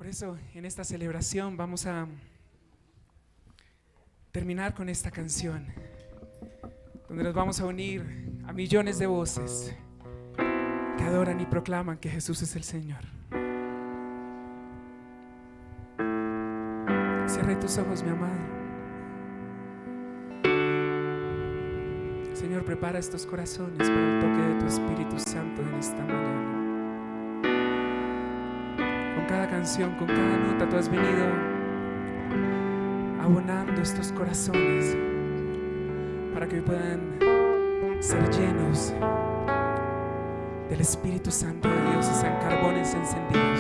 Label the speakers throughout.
Speaker 1: eso, en esta celebración vamos a terminar con esta canción, donde nos vamos a unir a millones de voces que adoran y proclaman que Jesús es el Señor. Cierra tus ojos, mi amado. Señor, prepara estos corazones para el toque de tu Espíritu Santo en esta mañana. Con cada canción, con cada nota, tú has venido abonando estos corazones para que hoy puedan ser llenos del Espíritu Santo de Dios y sean carbones encendidos.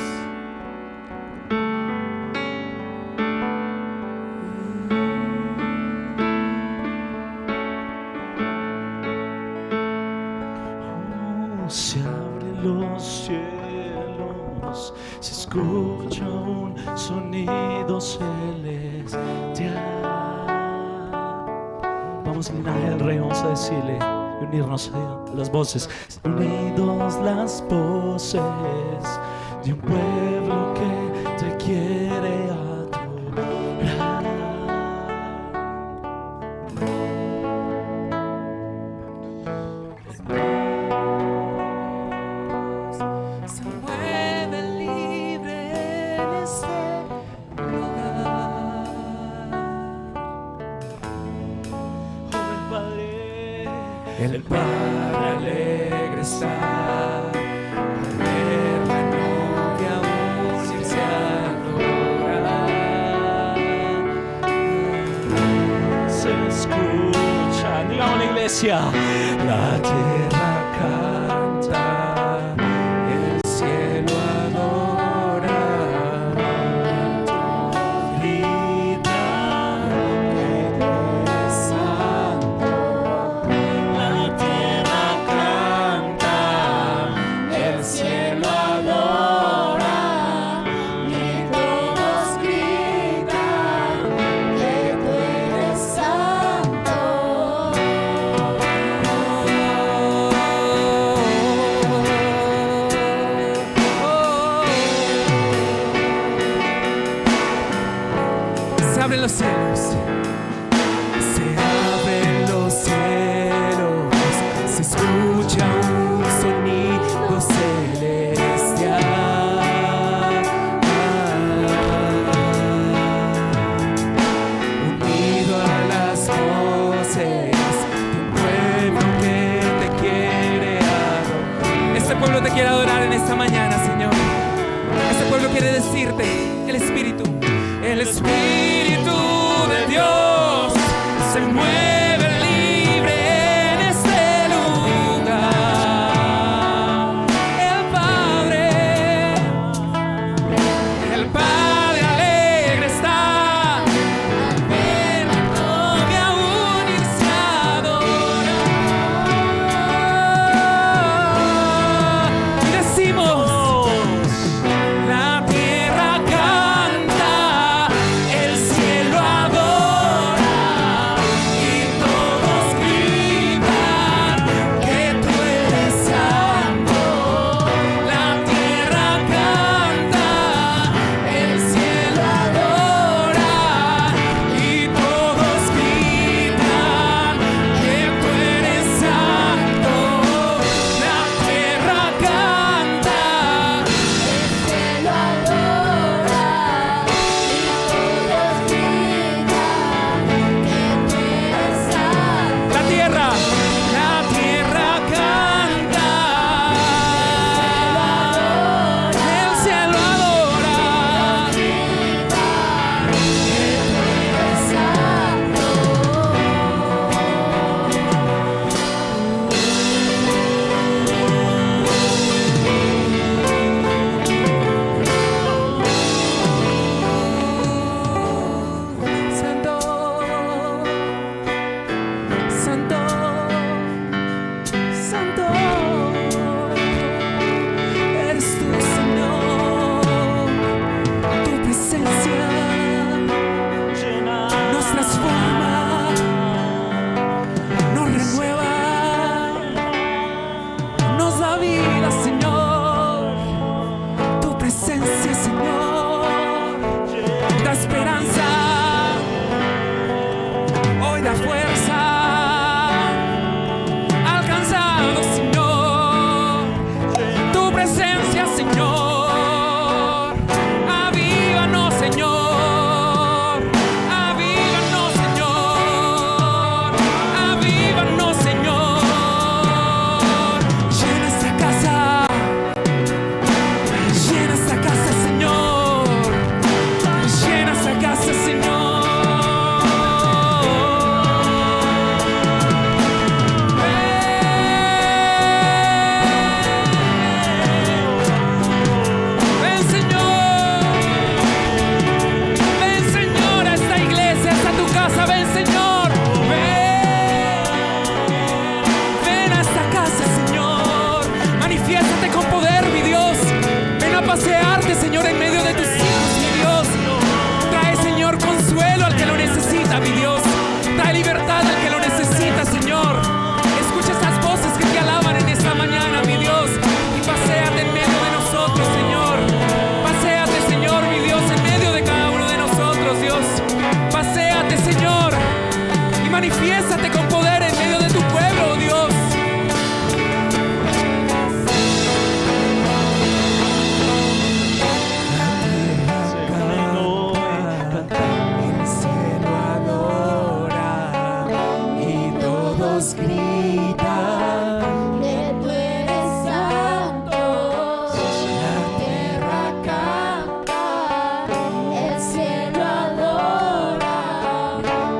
Speaker 2: Se abren los cielos, se escucha un sonido celestial. Vamos al linaje del Rey, vamos a decirle y unirnos a las voces. Unidos las voces de un pueblo que te quiere adorar.
Speaker 1: El Padre alegre está al ver la novia unirse a adorar.
Speaker 2: Se escucha, digamos la iglesia, la tierra canta,
Speaker 1: El cielo adora,
Speaker 2: grita, que es santo. La tierra canta, el cielo adora, y todos gritan que tú eres santo.
Speaker 1: Se abren los cielos, se abren los cielos, se escucha un sonido celestial. Unido a las voces de un pueblo que te quiere adorar. Este pueblo te quiere adorar en esta mañana, Señor. Este pueblo quiere decirte, el Espíritu de Dios se mueve libre en este lugar. El Padre alegre está al ver la novia unirse a adorar. Y decimos: la tierra canta, el cielo presencia, Señor. Avívanos, Señor. Avívanos, Señor. Avívanos, Señor. Llena esta casa. Llena esta casa, Señor. Llena esta casa, Señor. Ven, Señor. Ven, Señor, a esta iglesia, a tu casa. Ven, Señor. Ven a esta casa, Señor. Manifiéstate con poder, mi Dios. Ven a pasearte, Señor, en medio de tus hijos, mi Dios. Trae, Señor, consuelo al que lo necesita, mi Dios. Trae libertad al que lo necesita, Señor. Escucha esas voces que te alaban en esta mañana, mi Dios. Y paséate en medio de nosotros, Señor. Paséate, Señor, mi Dios, en medio de cada uno de nosotros, Dios. Paséate, Señor. Y manifiéstate con poder en medio de tu pueblo, Dios. El cielo adora y todos gritan
Speaker 3: que tú eres santo, la tierra canta, el cielo adora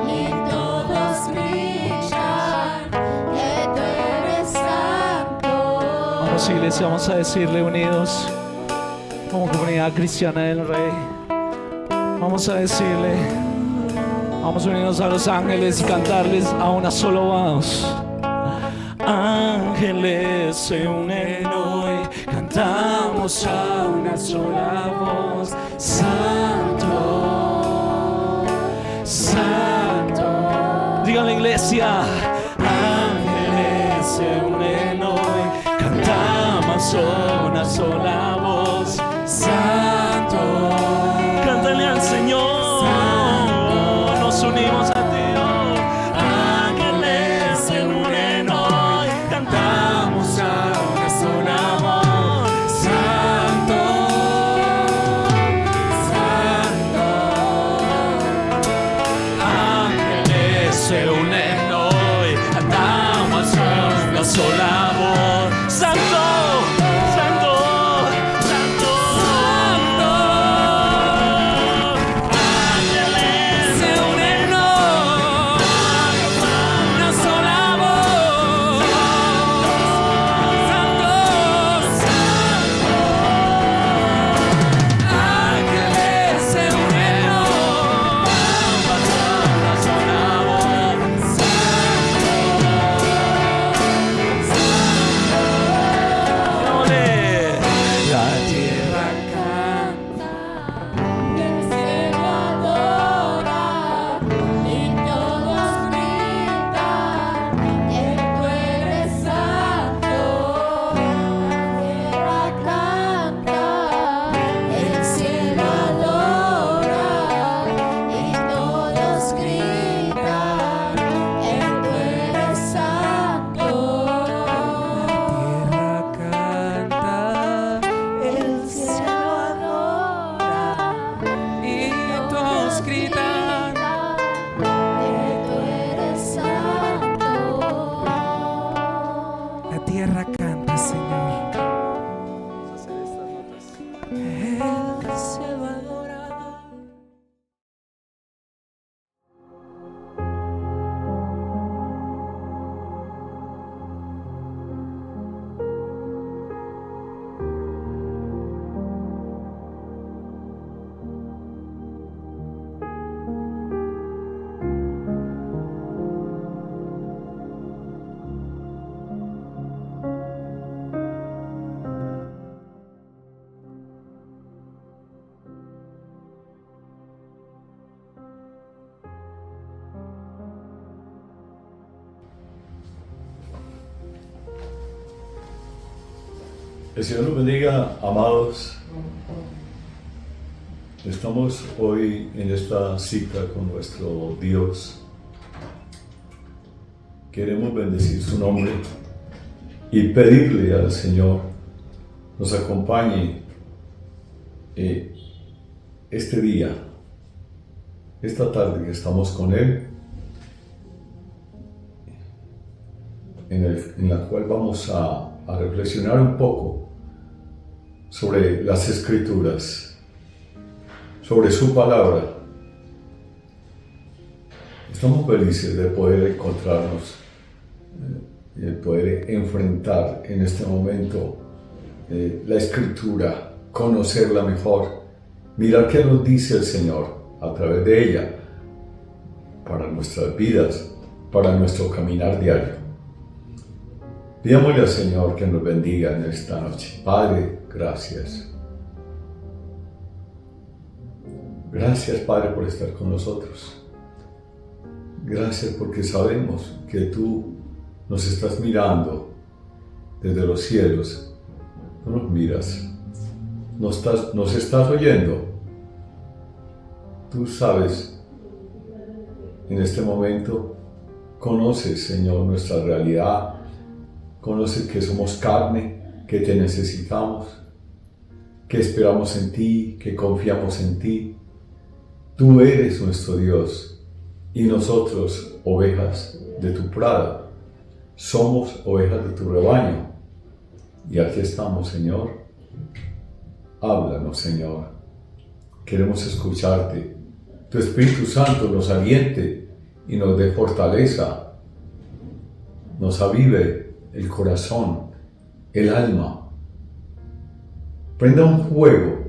Speaker 3: y todos gritan que tú eres santo.
Speaker 2: Vamos, iglesia, vamos a decirle unidos como comunidad cristiana del Rey. Vamos a decirle, vamos a unirnos a los ángeles y cantarles a una sola voz. Ángeles se unen hoy, cantamos a una sola voz. Santo, Santo. Diga la iglesia. Ángeles se unen hoy, cantamos a una sola voz. Santo. Cántale al Señor. Nos unimos a ti hoy. Ángeles se unen hoy, cantamos a una sola voz. Santo, Santo. Ángeles se unen hoy, cantamos a una sola voz. Santo, Santo, Santo, Santo. Ángeles se unen hoy, una sola voz. Santo, Santo. Ángeles se unen hoy, una sola voz. La tierra canta.
Speaker 3: El cielo adora y todos gritan que tú eres santo. La tierra canta, el cielo adora y todos gritan que tú eres santo.
Speaker 1: Tierra canta,
Speaker 3: El cielo adora
Speaker 1: y todos gritan.
Speaker 3: que tú eres santo.
Speaker 1: La tierra canta, Señor. El cielo adora.
Speaker 4: El Señor nos bendiga, amados. Estamos hoy en esta cita con nuestro Dios. Queremos bendecir su nombre y pedirle al Señor nos acompañe este día, esta tarde que estamos con Él, en la cual vamos a reflexionar un poco sobre las Escrituras, sobre su palabra. Estamos felices de poder encontrarnos, de poder enfrentar en este momento la Escritura, conocerla mejor, mirar qué nos dice el Señor a través de ella para nuestras vidas, para nuestro caminar diario. Pidámosle al Señor que nos bendiga en esta noche. Padre, gracias. Gracias, Padre, por estar con nosotros. Gracias porque sabemos que tú nos estás mirando desde los cielos. Tú nos miras, nos estás oyendo. Tú sabes, en este momento, conoces, Señor, nuestra realidad. Conoces que somos carne, que te necesitamos, que esperamos en ti, que confiamos en ti. Tú eres nuestro Dios y nosotros, ovejas de tu prado, somos ovejas de tu rebaño. Y aquí estamos, Señor. Háblanos, Señor. Queremos escucharte. Tu Espíritu Santo nos aliente y nos dé fortaleza, nos avive el corazón, el alma. Prenda un fuego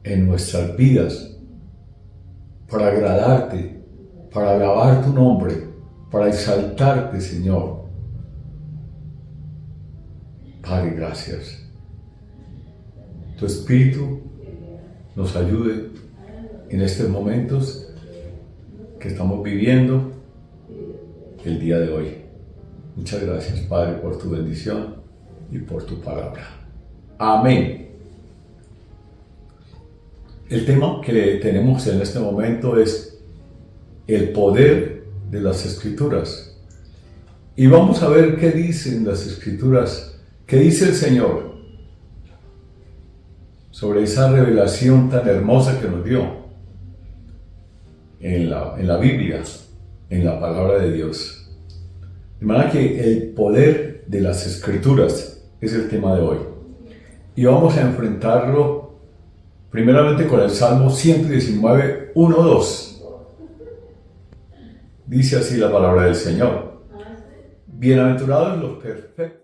Speaker 4: en nuestras vidas para agradarte, para alabar tu nombre, para exaltarte, Señor. Padre, gracias. Tu Espíritu nos ayude en estos momentos que estamos viviendo el día de hoy. Muchas gracias, Padre, por tu bendición y por tu palabra. Amén. El tema que tenemos en este momento es el poder de las Escrituras. Y vamos a ver qué dicen las Escrituras. ¿Qué dice el Señor sobre esa revelación tan hermosa que nos dio en la Biblia, en la palabra de Dios? De manera que el poder de las Escrituras es el tema de hoy. Y vamos a enfrentarlo primeramente con el Salmo 119, 1, 2. Dice así la palabra del Señor: bienaventurados los perfectos.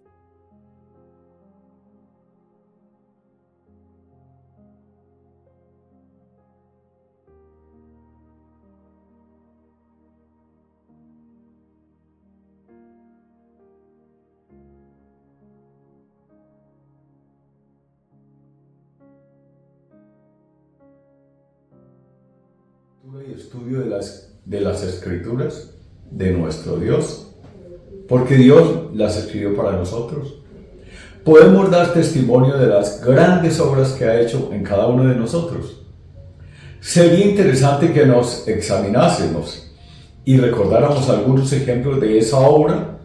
Speaker 4: Y estudio de las Escrituras de nuestro Dios, porque Dios las escribió para nosotros. Podemos dar testimonio de las grandes obras que ha hecho en cada uno de nosotros. Sería interesante que nos examinásemos y recordáramos algunos ejemplos de esa obra,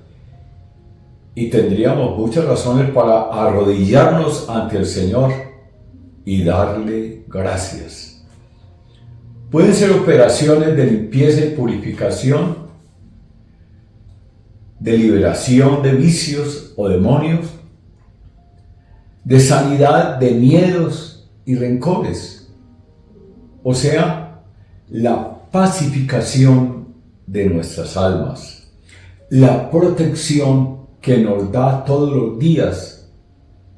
Speaker 4: y tendríamos muchas razones para arrodillarnos ante el Señor y darle gracias. Pueden ser operaciones de limpieza y purificación, de liberación de vicios o demonios, de sanidad de miedos y rencores, o sea, la pacificación de nuestras almas, la protección que nos da todos los días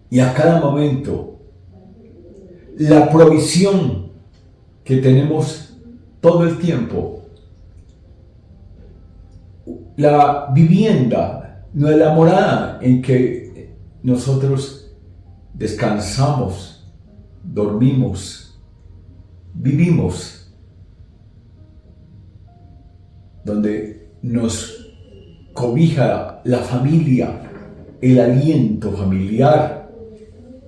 Speaker 4: y a cada momento, la provisión que tenemos todo el tiempo, la vivienda, la morada en que nosotros descansamos, dormimos, vivimos, donde nos cobija la familia, el aliento familiar,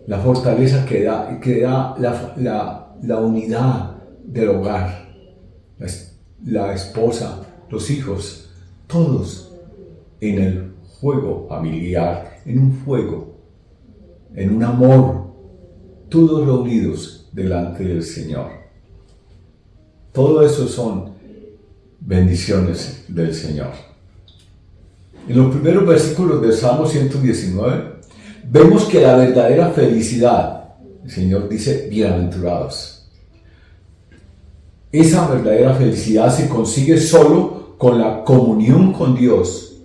Speaker 4: la fortaleza que da la unidad del hogar, la esposa, los hijos, todos en el fuego familiar, en un fuego en un amor, todos reunidos delante del Señor. Todo eso son bendiciones del Señor. En los primeros versículos del Salmo 119, vemos que la verdadera felicidad, el Señor dice, bienaventurados. Esa verdadera felicidad se consigue solo con la comunión con Dios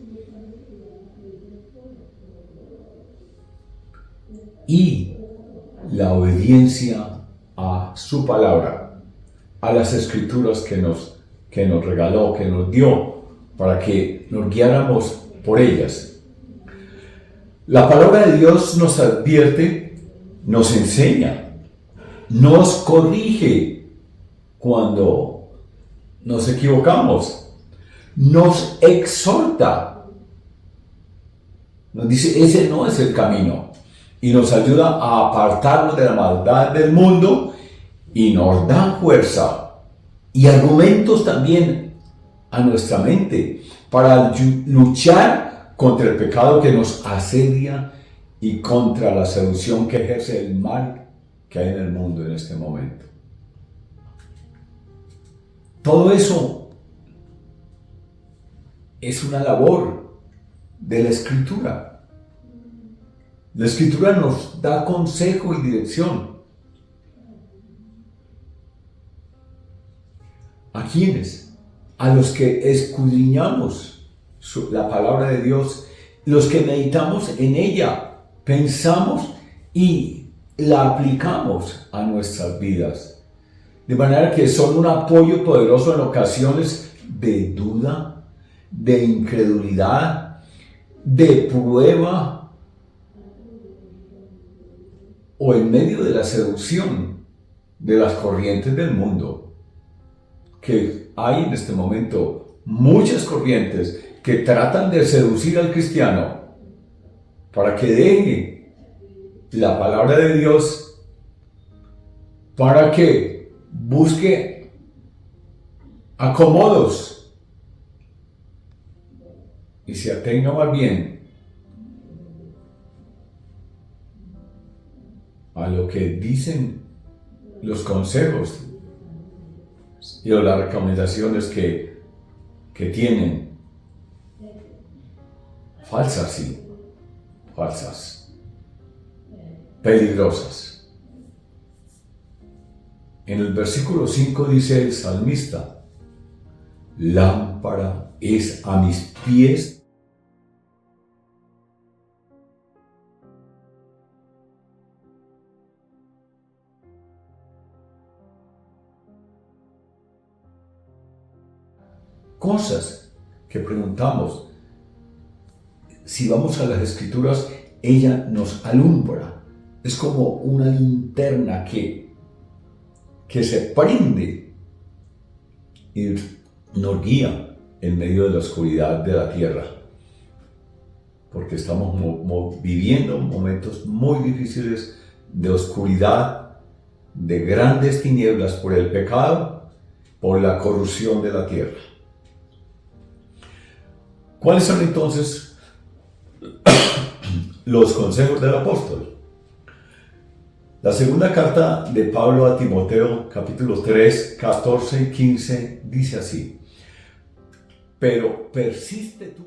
Speaker 4: y la obediencia a su palabra, a las escrituras que nos regaló, que nos dio, para que nos guiáramos por ellas. La palabra de Dios nos advierte, nos enseña, nos corrige cuando nos equivocamos, nos exhorta, nos dice, ese no es el camino, y nos ayuda a apartarnos de la maldad del mundo, y nos da fuerza y argumentos también a nuestra mente para luchar contra el pecado que nos asedia y contra la seducción que ejerce el mal que hay en el mundo en este momento. Todo eso es una labor de la Escritura. La Escritura nos da consejo y dirección. ¿A quiénes? A los que escudriñamos la palabra de Dios, los que meditamos en ella, pensamos y la aplicamos a nuestras vidas. De manera que son un apoyo poderoso en ocasiones de duda, de incredulidad, de prueba o en medio de la seducción de las corrientes del mundo. Que hay en este momento muchas corrientes que tratan de seducir al cristiano para que deje la palabra de Dios, para que busque acomodos y se atenga más bien a lo que dicen los consejos y las recomendaciones que tienen. Falsas, sí. Falsas. Peligrosas. En el versículo 5 dice el salmista, lámpara es a mis pies cosas que preguntamos. Si vamos a las Escrituras, ella nos alumbra. Es como una linterna que se prende y nos guía en medio de la oscuridad de la tierra. Porque estamos viviendo momentos muy difíciles de oscuridad, de grandes tinieblas por el pecado, por la corrupción de la tierra. ¿Cuáles son entonces los consejos del apóstol? La segunda carta de Pablo a Timoteo, capítulo 3, 14 y 15, dice así: pero persiste tú.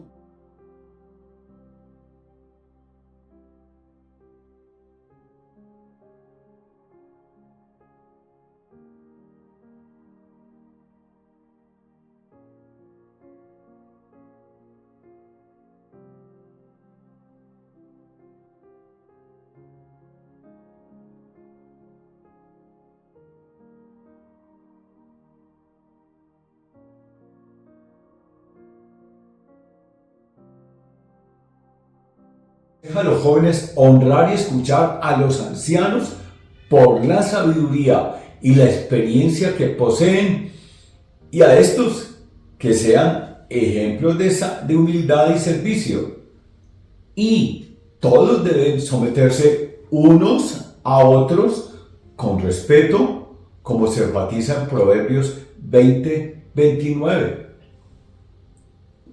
Speaker 4: A los jóvenes honrar y escuchar a los ancianos por la sabiduría y la experiencia que poseen, y a estos que sean ejemplos de humildad y servicio. Y todos deben someterse unos a otros con respeto, como se enfatiza en Proverbios 20:29.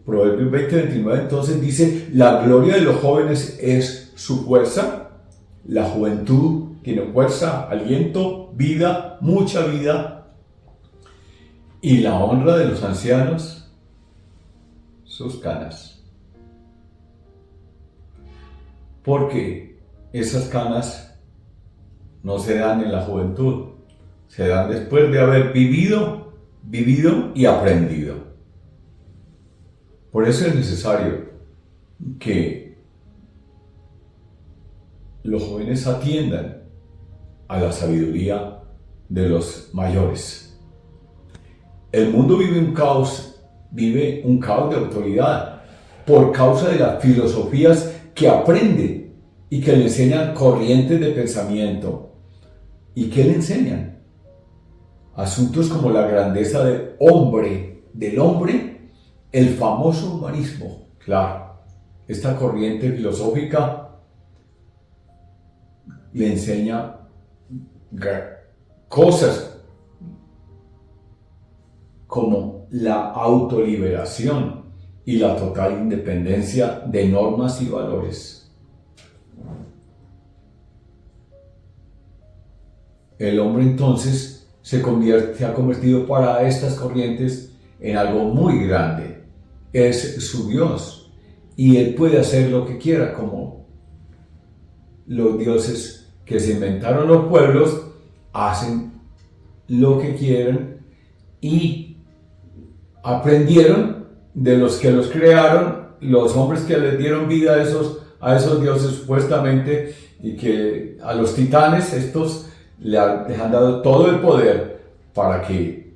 Speaker 4: Proverbios 20:29 entonces dice: la gloria de los jóvenes es su fuerza, la juventud tiene fuerza, aliento, vida, mucha vida. Y la honra de los ancianos, sus canas. Porque esas canas no se dan en la juventud, se dan después de haber vivido y aprendido. Por eso es necesario que los jóvenes atiendan a la sabiduría de los mayores. El mundo vive un caos de autoridad por causa de las filosofías que aprende y que le enseñan corrientes de pensamiento. ¿Y qué le enseñan? Asuntos como la grandeza del hombre, el famoso humanismo. Claro, esta corriente filosófica le enseña cosas como la autoliberación y la total independencia de normas y valores. El hombre entonces se ha convertido para estas corrientes en algo muy grande. Es su Dios y él puede hacer lo que quiera, como los dioses que se inventaron los pueblos hacen lo que quieren y aprendieron de los que los crearon, los hombres que les dieron vida a esos dioses supuestamente, y que a los titanes estos les han dado todo el poder para que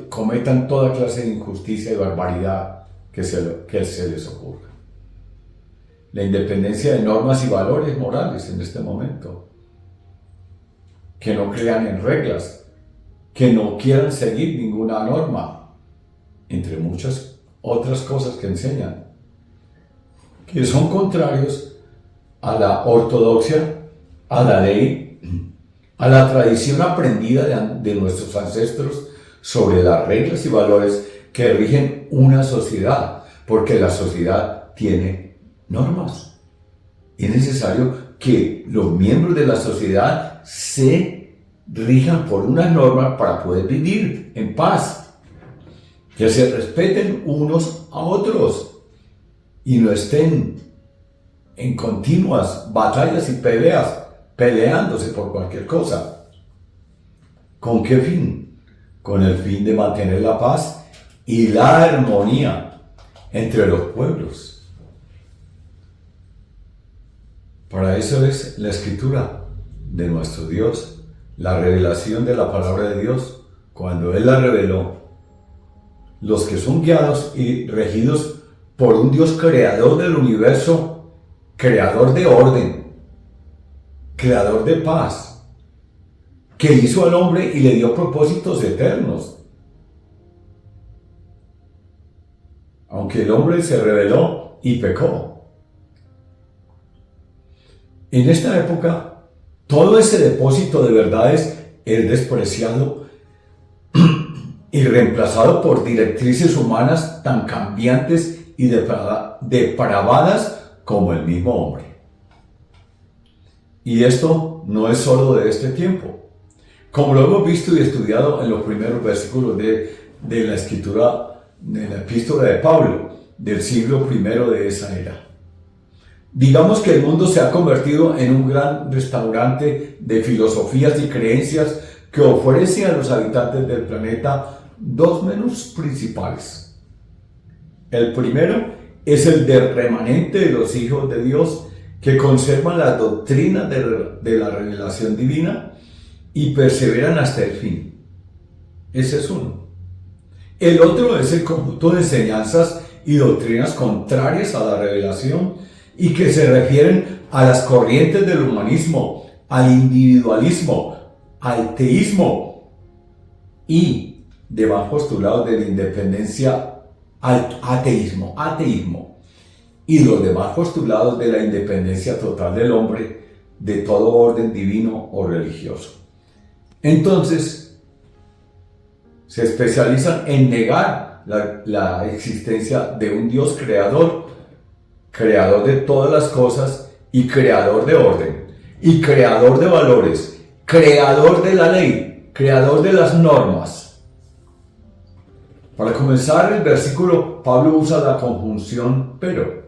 Speaker 4: cometan toda clase de injusticia y barbaridad que se les ocurra. La independencia de normas y valores morales en este momento, que no crean en reglas, que no quieran seguir ninguna norma, entre muchas otras cosas que enseñan, que son contrarios a la ortodoxia, a la ley, a la tradición aprendida de nuestros ancestros sobre las reglas y valores que rigen una sociedad, porque la sociedad tiene normas. Es necesario que los miembros de la sociedad se rijan por unas normas para poder vivir en paz, que se respeten unos a otros y no estén en continuas batallas y peleándose por cualquier cosa. ¿Con qué fin? Con el fin de mantener la paz y la armonía entre los pueblos. Para eso es la escritura de nuestro Dios, la revelación de la palabra de Dios. Cuando Él la reveló, los que son guiados y regidos por un Dios creador del universo, creador de orden, creador de paz, que hizo al hombre y le dio propósitos eternos. Aunque el hombre se rebeló y pecó. En esta época, todo ese depósito de verdades es despreciado y reemplazado por directrices humanas tan cambiantes y depravadas como el mismo hombre. Y esto no es solo de este tiempo. Como lo hemos visto y estudiado en los primeros versículos de la escritura, de la epístola de Pablo, del siglo I de esa era. Digamos que el mundo se ha convertido en un gran restaurante de filosofías y creencias que ofrece a los habitantes del planeta dos menús principales. El primero es el del remanente de los hijos de Dios que conservan las doctrinas de la revelación divina y perseveran hasta el fin. Ese es uno. El otro es el conjunto de enseñanzas y doctrinas contrarias a la revelación y que se refieren a las corrientes del humanismo, al individualismo, al teísmo y demás postulados de la independencia, al ateísmo y los demás postulados de la independencia total del hombre de todo orden divino o religioso. Entonces, se especializan en negar la existencia de un Dios creador de todas las cosas y creador de orden, y creador de valores, creador de la ley, creador de las normas. Para comenzar el versículo, Pablo usa la conjunción pero,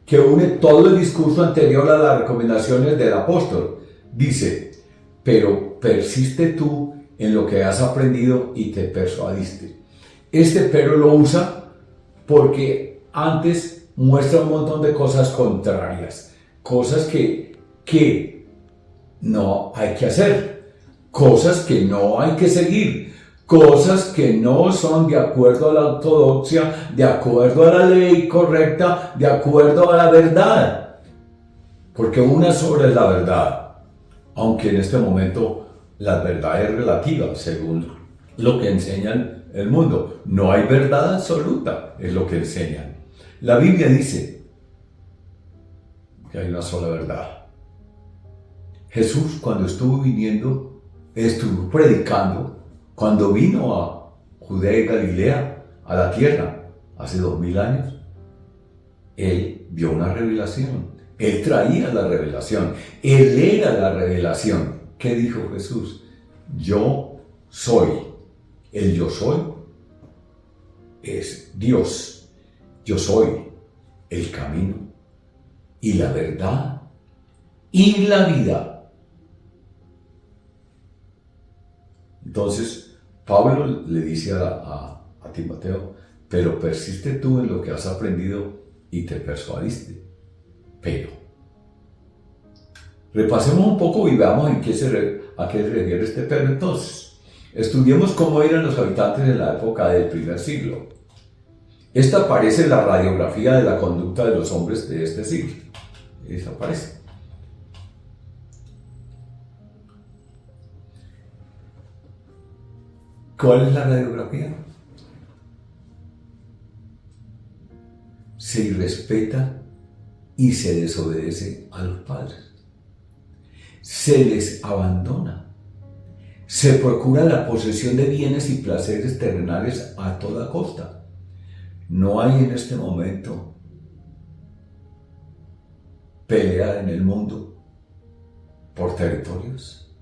Speaker 4: que une todo el discurso anterior a las recomendaciones del apóstol. Dice, pero persiste tú en lo que has aprendido y te persuadiste. Este pero lo usa porque antes muestra un montón de cosas contrarias, cosas que no hay que hacer, cosas que no hay que seguir, cosas que no son de acuerdo a la ortodoxia, de acuerdo a la ley correcta, de acuerdo a la verdad. Porque una sola es la verdad, aunque en este momento la verdad es relativa, según lo que enseñan el mundo. No hay verdad absoluta, es lo que enseñan. La Biblia dice que hay una sola verdad. Jesús, cuando estuvo predicando, cuando vino a Judea y Galilea, a la tierra, hace 2000 años, Él vio una revelación. Él traía la revelación. Él era la revelación. ¿Qué dijo Jesús? Yo soy. El yo soy es Dios. Yo soy el camino y la verdad y la vida. Entonces, Pablo le dice a Timoteo, pero persiste tú en lo que has aprendido y te persuadiste. Pero, repasemos un poco y veamos a qué se refiere este pero. Entonces, estudiemos cómo eran los habitantes en la época del primer siglo. Esta aparece en la radiografía de la conducta de los hombres de este siglo. Esta aparece. ¿Cuál es la radiografía? Se irrespeta y se desobedece a los padres. Se les abandona. Se procura la posesión de bienes y placeres terrenales a toda costa. No hay en este momento pelea en el mundo por territorios.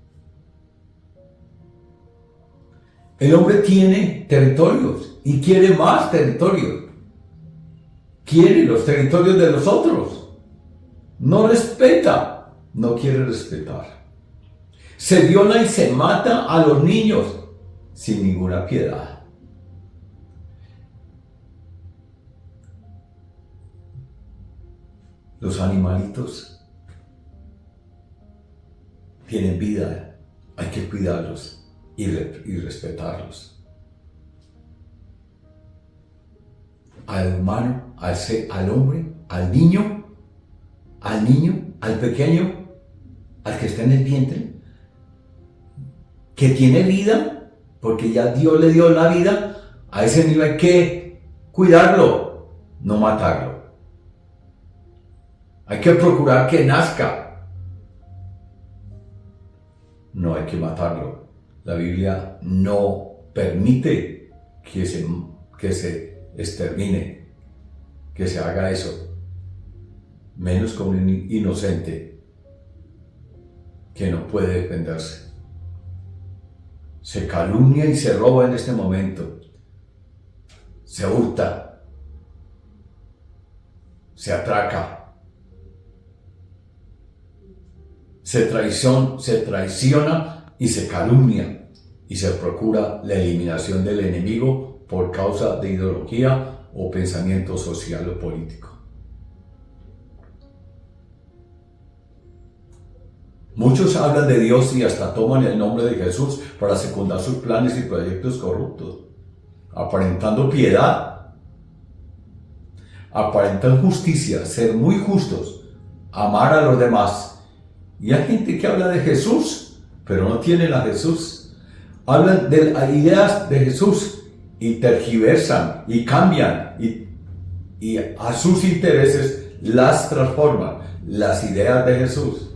Speaker 4: El hombre tiene territorios y quiere más territorios. Quiere los territorios de los otros. No respeta, no quiere respetar. Se viola y se mata a los niños sin ninguna piedad. Los animalitos tienen vida, hay que cuidarlos y respetarlos. Al humano, al hombre, al niño, al pequeño, al que está en el vientre, que tiene vida, porque ya Dios le dio la vida, a ese niño hay que cuidarlo, no matarlo. Hay que procurar que nazca. No hay que matarlo. La Biblia no permite que se extermine, que se haga eso. Menos con un inocente que no puede defenderse. Se calumnia y se roba en este momento. Se hurta. Se atraca. Se traiciona y se calumnia y se procura la eliminación del enemigo por causa de ideología o pensamiento social o político. Muchos hablan de Dios y hasta toman el nombre de Jesús para secundar sus planes y proyectos corruptos, aparentando piedad, aparentan justicia, ser muy justos, amar a los demás. Y hay gente que habla de Jesús, pero no tienen a Jesús. Hablan de ideas de Jesús y tergiversan y cambian y a sus intereses las transforman, las ideas de Jesús,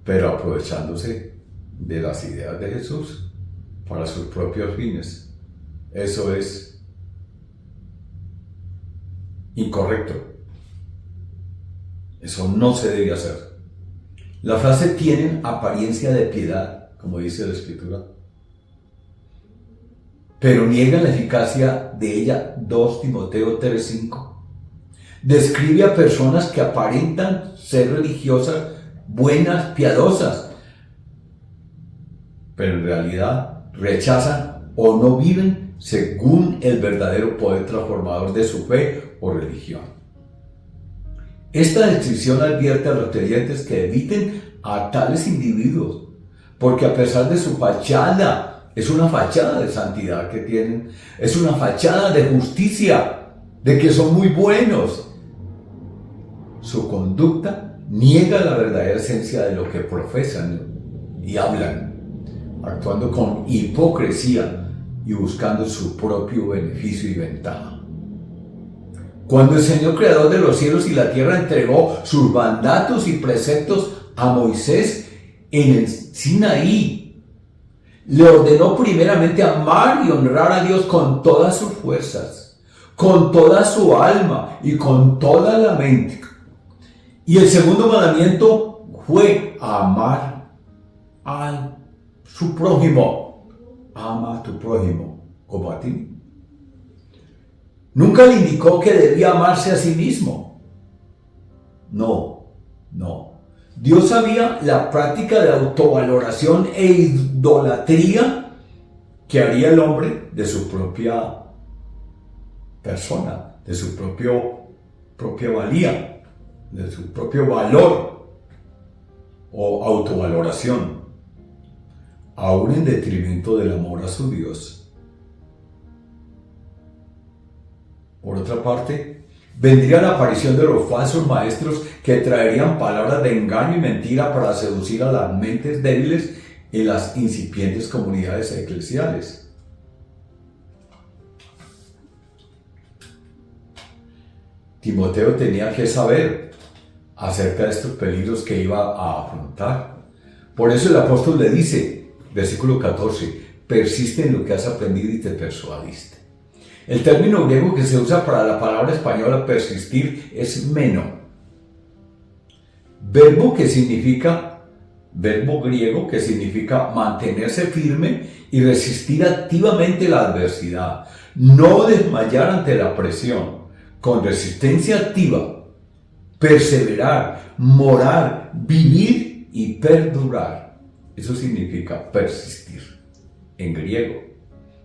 Speaker 4: pero aprovechándose de las ideas de Jesús para sus propios fines. Eso es incorrecto. Eso no se debe hacer. La frase tienen apariencia de piedad, como dice la Escritura, pero niegan la eficacia de ella. 2 Timoteo 3:5 describe a personas que aparentan ser religiosas, buenas, piadosas, pero en realidad rechazan o no viven según el verdadero poder transformador de su fe o religión. Esta descripción advierte a los creyentes que eviten a tales individuos, porque a pesar de su fachada, es una fachada de santidad que tienen, es una fachada de justicia, de que son muy buenos, su conducta niega la verdadera esencia de lo que profesan y hablan, actuando con hipocresía y buscando su propio beneficio y ventaja. Cuando el Señor creador de los cielos y la tierra entregó sus mandatos y preceptos a Moisés en el Sinaí, le ordenó primeramente amar y honrar a Dios con todas sus fuerzas, con toda su alma y con toda la mente. Y el segundo mandamiento fue amar a su prójimo. Ama a tu prójimo como a ti. Nunca le indicó que debía amarse a sí mismo. No. Dios sabía la práctica de autovaloración e idolatría que haría el hombre de su propia persona, de su propia valía, de su propio valor o autovaloración, aún en detrimento del amor a su Dios. Por otra parte, vendría la aparición de los falsos maestros que traerían palabras de engaño y mentira para seducir a las mentes débiles en las incipientes comunidades eclesiales. Timoteo tenía que saber acerca de estos peligros que iba a afrontar. Por eso el apóstol le dice, versículo 14, persiste en lo que has aprendido y te persuadiste. El término griego que se usa para la palabra española persistir es meno, verbo griego que significa mantenerse firme y resistir activamente la adversidad, no desmayar ante la presión, con resistencia activa, perseverar, morar, vivir y perdurar. Eso significa persistir en griego.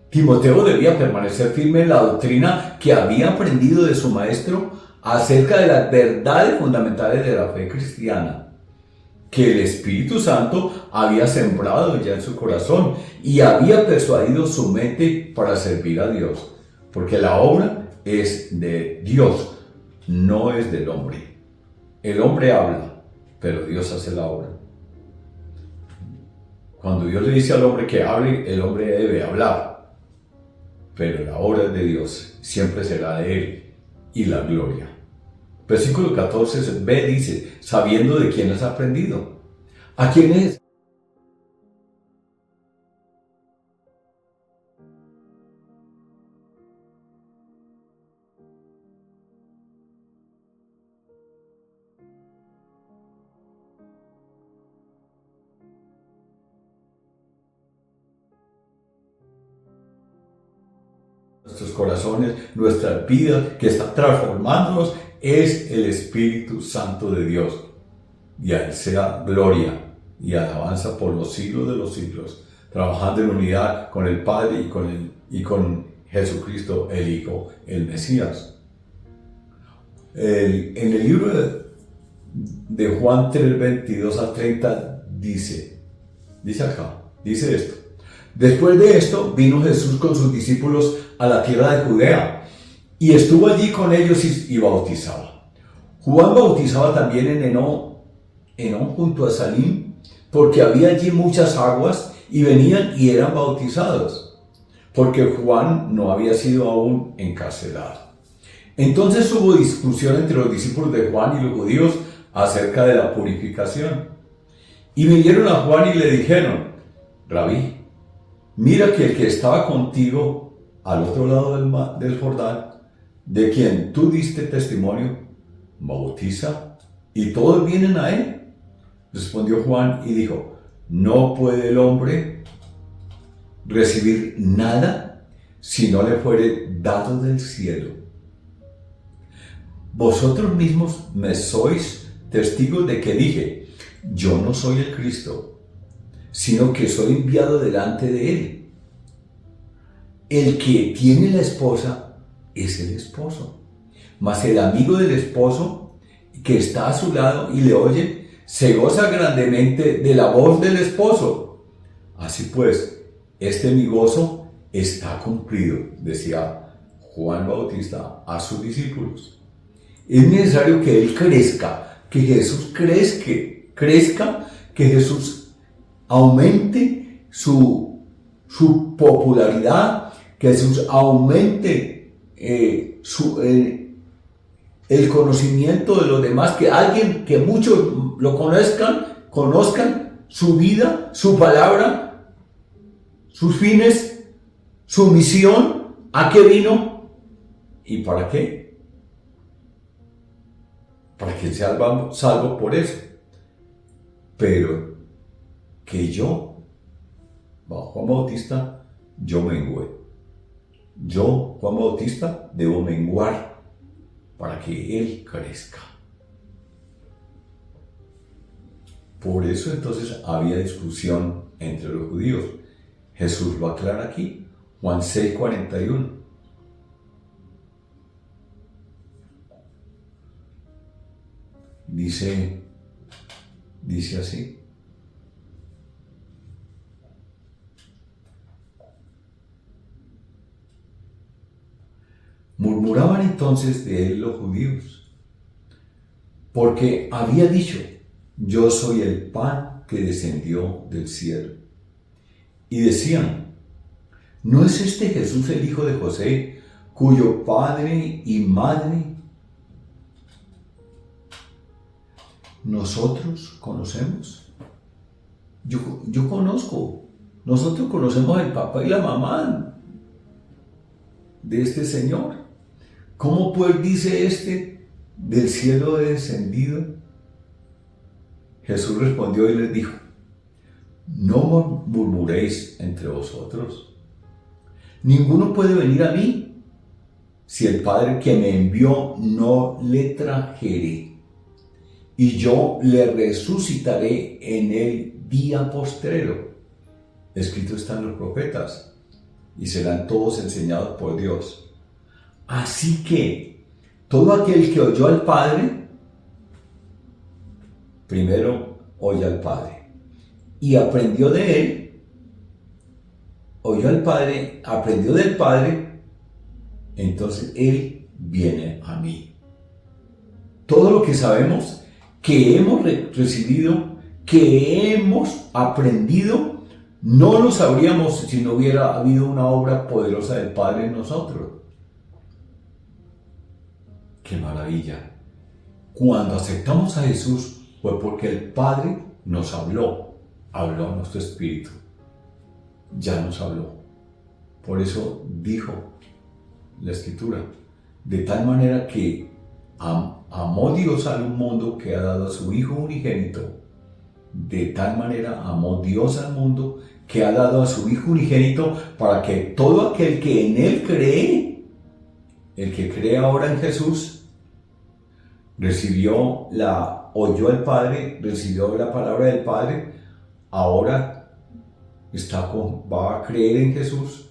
Speaker 4: Timoteo debía permanecer firme en la doctrina que había aprendido de su maestro acerca de las verdades fundamentales de la fe cristiana, que el Espíritu Santo había sembrado ya en su corazón y había persuadido su mente para servir a Dios, porque la obra es de Dios, no es del hombre. El hombre habla, pero Dios hace la obra. Cuando Dios le dice al hombre que hable, el hombre debe hablar, pero la obra es de Dios, siempre será de Él y la gloria. Versículo 14b dice, sabiendo de quién has aprendido. ¿A quién es? Nuestros corazones, nuestra vida que está transformándonos es el Espíritu Santo de Dios. Y a Él sea gloria y alabanza por los siglos de los siglos, trabajando en unidad con el Padre y con Jesucristo, el Hijo, el Mesías. En el libro de Juan 3, 22 a 30 dice esto. Después de esto vino Jesús con sus discípulos a la tierra de Judea y estuvo allí con ellos y bautizaba. Juan bautizaba también en Enón junto a Salim, porque había allí muchas aguas y venían y eran bautizados, porque Juan no había sido aún encarcelado. Entonces hubo discusión entre los discípulos de Juan y los judíos acerca de la purificación. Y vinieron a Juan y le dijeron, Rabí, mira que el que estaba contigo al otro lado del Jordán, de quien tú diste testimonio, bautiza y todos vienen a él. Respondió Juan y dijo: no puede el hombre recibir nada si no le fuere dado del cielo. Vosotros mismos me sois testigos de que dije: yo no soy el Cristo, sino que soy enviado delante de él. El que tiene la esposa es el esposo, mas el amigo del esposo que está a su lado y le oye, se goza grandemente de la voz del esposo. Así pues, este mi gozo está cumplido, decía Juan Bautista a sus discípulos. Es necesario que él crezca, que Jesús crezca, que Jesús aumente su popularidad, que Jesús aumente el conocimiento de los demás, que muchos lo conozcan su vida, su palabra, sus fines, su misión, a qué vino y para qué. Para que sea salvo por eso. Pero que yo, bajo Juan Bautista, yo mengué. Yo, Juan Bautista, debo menguar para que él crezca. Por eso entonces había discusión entre los judíos. Jesús lo aclara aquí, Juan 6:41. Dice así: murmuraban entonces de él los judíos, porque había dicho: yo soy el pan que descendió del cielo. Y decían: ¿no es este Jesús el hijo de José, cuyo padre y madre nosotros conocemos? Yo conozco. Nosotros conocemos al papá y la mamá de este Señor. ¿Cómo pues dice este: del cielo he descendido? Jesús respondió y les dijo: no murmuréis entre vosotros. Ninguno puede venir a mí si el Padre que me envió no le trajere, y yo le resucitaré en el día postrero. Escrito está en los profetas, y serán todos enseñados por Dios. Así que todo aquel que oyó al Padre, primero oye al Padre, y aprendió de él, oyó al Padre, aprendió del Padre, entonces él viene a mí. Todo lo que sabemos, que hemos recibido, que hemos aprendido, no lo sabríamos si no hubiera habido una obra poderosa del Padre en nosotros. ¡Qué maravilla! Cuando aceptamos a Jesús fue porque el Padre nos habló a nuestro espíritu. Ya nos habló. Por eso dijo la Escritura: de tal manera que amó Dios al mundo que ha dado a su Hijo unigénito. De tal manera amó Dios al mundo que ha dado a su Hijo unigénito, para que todo aquel que en Él cree, el que cree ahora en Jesús, oyó al Padre, recibió la palabra del Padre, ahora va a creer en Jesús.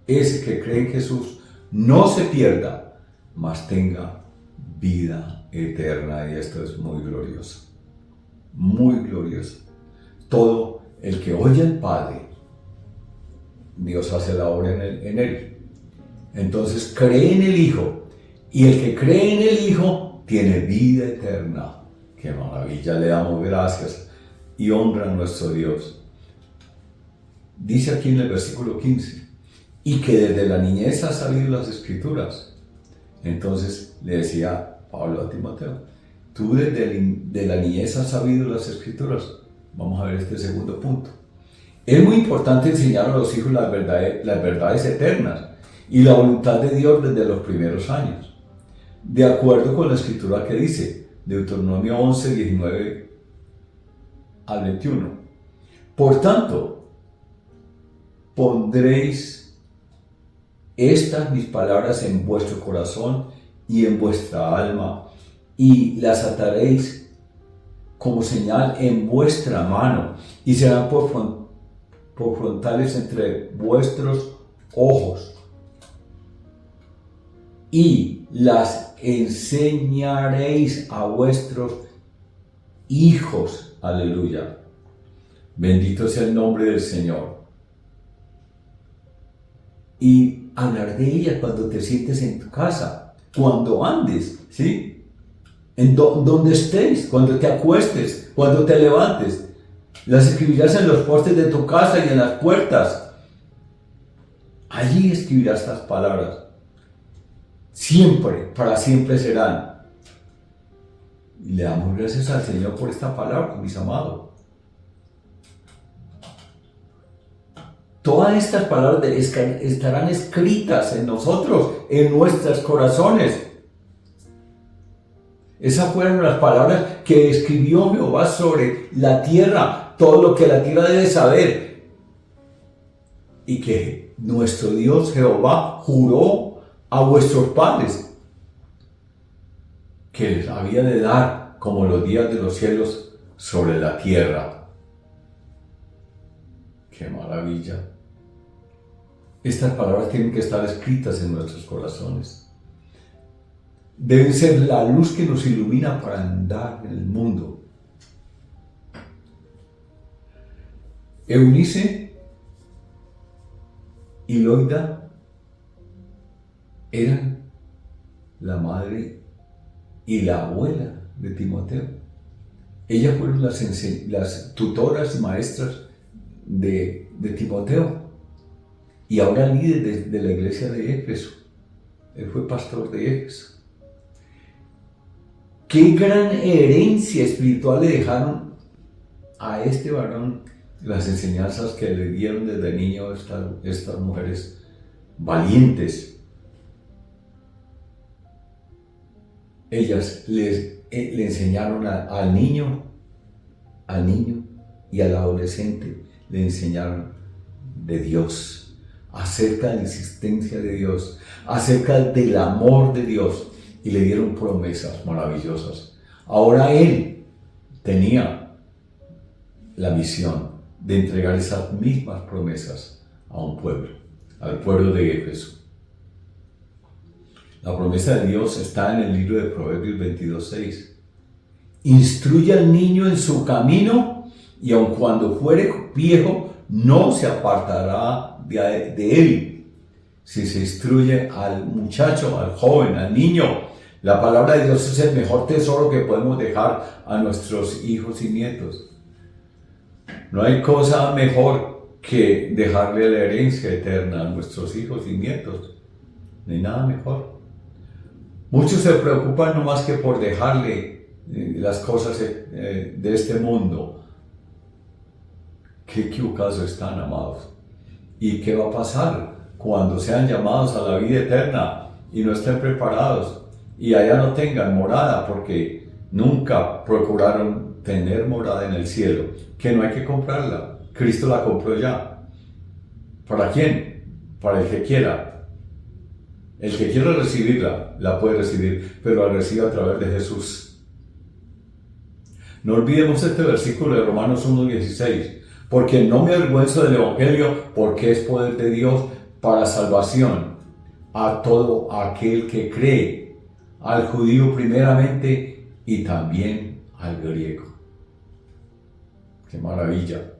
Speaker 4: Ese que cree en Jesús no se pierda, mas tenga vida eterna. Y esto es muy glorioso, muy glorioso. Todo el que oye al Padre, Dios hace la obra en él. Entonces cree en el Hijo, y el que cree en el Hijo tiene vida eterna. ¡Qué maravilla! Le damos gracias y honra a nuestro Dios. Dice aquí en el versículo 15: y que desde la niñez ha sabido las Escrituras. Entonces le decía Pablo a Timoteo: tú desde la niñez has sabido las Escrituras. Vamos a ver este segundo punto. Es muy importante enseñar a los hijos las verdades eternas y la voluntad de Dios desde los primeros años, de acuerdo con la Escritura que dice: Deuteronomio 11, 19 al 21. Por tanto, pondréis estas mis palabras en vuestro corazón y en vuestra alma, y las ataréis como señal en vuestra mano, y serán por frontales entre vuestros ojos, y las enseñaréis a vuestros hijos. Aleluya. Bendito sea el nombre del Señor. Y hablar de ellas cuando te sientes en tu casa, cuando andes, ¿sí? En donde estés, cuando te acuestes, cuando te levantes. Las escribirás en los postes de tu casa y en las puertas. Allí escribirás estas palabras. Siempre, para siempre serán. Y le damos gracias al Señor por esta palabra, mis amados. Todas estas palabras estarán escritas en nosotros, en nuestros corazones. Esas fueron las palabras que escribió Jehová sobre la tierra, todo lo que la tierra debe saber. Y que nuestro Dios Jehová juró a vuestros padres que les había de dar como los días de los cielos sobre la tierra. ¡Qué maravilla! Estas palabras tienen que estar escritas en nuestros corazones. Deben ser la luz que nos ilumina para andar en el mundo. Eunice y Loida eran la madre y la abuela de Timoteo. Ellas fueron las tutoras y maestras de Timoteo, y ahora líder de la iglesia de Éfeso. Él fue pastor de Éfeso. Qué gran herencia espiritual le dejaron a este varón las enseñanzas que le dieron desde niño estas mujeres valientes. Ellas le enseñaron al niño y al adolescente, le enseñaron de Dios, acerca de la existencia de Dios, acerca del amor de Dios, y le dieron promesas maravillosas. Ahora él tenía la misión de entregar esas mismas promesas a un pueblo, al pueblo de Éfeso. La promesa de Dios está en el libro de Proverbios 22:6. Instruye al niño en su camino, y aun cuando fuere viejo, no se apartará de él. Si se instruye al muchacho, al joven, al niño, la palabra de Dios es el mejor tesoro que podemos dejar a nuestros hijos y nietos. No hay cosa mejor que dejarle la herencia eterna a nuestros hijos y nietos. No hay nada mejor. Muchos se preocupan no más que por dejarle las cosas de este mundo. Qué equivocados están, amados. ¿Y qué va a pasar cuando sean llamados a la vida eterna y no estén preparados y allá no tengan morada porque nunca procuraron tener morada en el cielo? Que no hay que comprarla. Cristo la compró ya. ¿Para quién? Para el que quiera. El que quiera recibirla, la puede recibir, pero la recibe a través de Jesús. No olvidemos este versículo de Romanos 1:16. Porque no me avergüenzo del Evangelio, porque es poder de Dios para salvación a todo aquel que cree, al judío primeramente y también al griego. ¡Qué maravilla!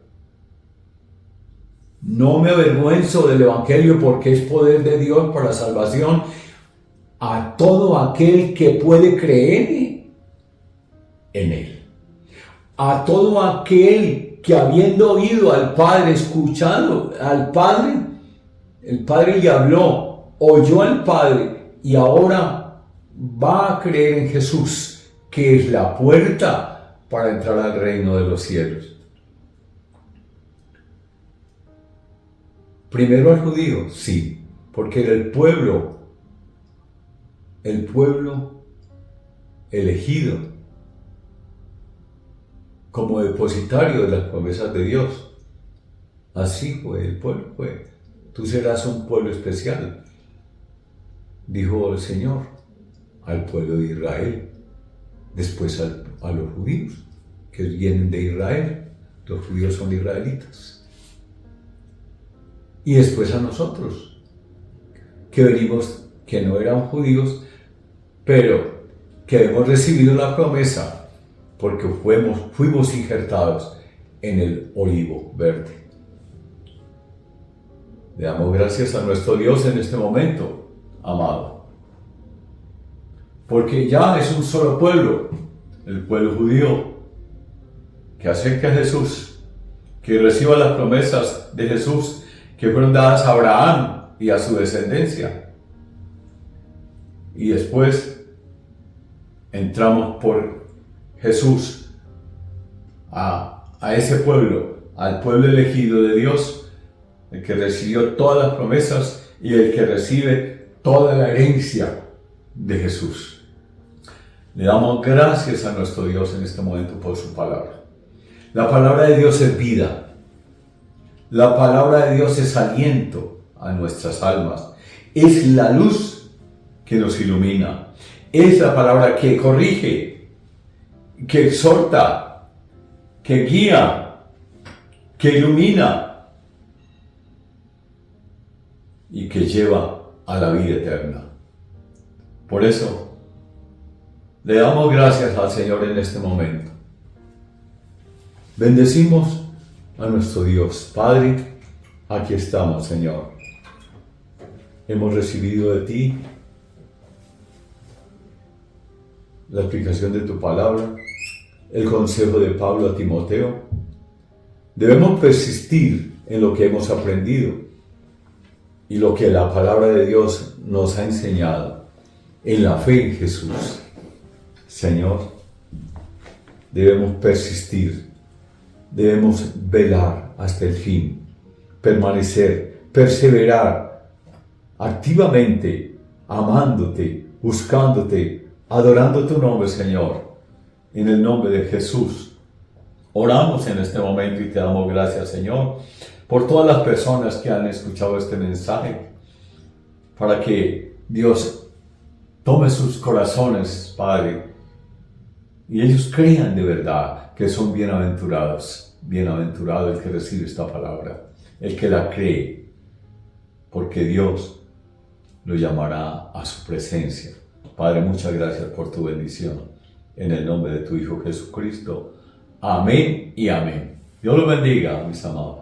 Speaker 4: No me avergüenzo del Evangelio, porque es poder de Dios para salvación a todo aquel que puede creer en él. A todo aquel que, habiendo oído al Padre, escuchado al Padre, el Padre le habló, oyó al Padre y ahora va a creer en Jesús, que es la puerta para entrar al reino de los cielos. Primero al judío, sí, porque era el pueblo elegido como depositario de las promesas de Dios. Así fue, el pueblo fue. Tú serás un pueblo especial, dijo el Señor al pueblo de Israel, después a los judíos, que vienen de Israel. Los judíos son israelitas. Y después a nosotros, que venimos, que no eran judíos, pero que hemos recibido la promesa porque fuimos injertados en el olivo verde. Le damos gracias a nuestro Dios en este momento, amado, porque ya es un solo pueblo, el pueblo judío, que acerque a Jesús, que reciba las promesas de Jesús que fueron dadas a Abraham y a su descendencia. Y después entramos por Jesús a ese pueblo, al pueblo elegido de Dios, el que recibió todas las promesas y el que recibe toda la herencia de Jesús. Le damos gracias a nuestro Dios en este momento por su palabra. La palabra de Dios es vida. La palabra de Dios es aliento a nuestras almas. Es la luz que nos ilumina. Es la palabra que corrige, que exhorta, que guía, que ilumina y que lleva a la vida eterna. Por eso, le damos gracias al Señor en este momento. Bendecimos a nuestro Dios. Padre, aquí estamos, Señor. Hemos recibido de ti la explicación de tu palabra, el consejo de Pablo a Timoteo. Debemos persistir en lo que hemos aprendido y lo que la palabra de Dios nos ha enseñado en la fe en Jesús. Señor, debemos persistir. Debemos velar hasta el fin, permanecer, perseverar activamente, amándote, buscándote, adorando tu nombre, Señor. En el nombre de Jesús, oramos en este momento y te damos gracias, Señor, por todas las personas que han escuchado este mensaje, para que Dios tome sus corazones, Padre, y ellos crean de verdad que son bienaventurados. Bienaventurado el que recibe esta palabra, el que la cree, porque Dios lo llamará a su presencia. Padre, muchas gracias por tu bendición. En el nombre de tu Hijo Jesucristo. Amén y amén. Dios los bendiga, mis amados.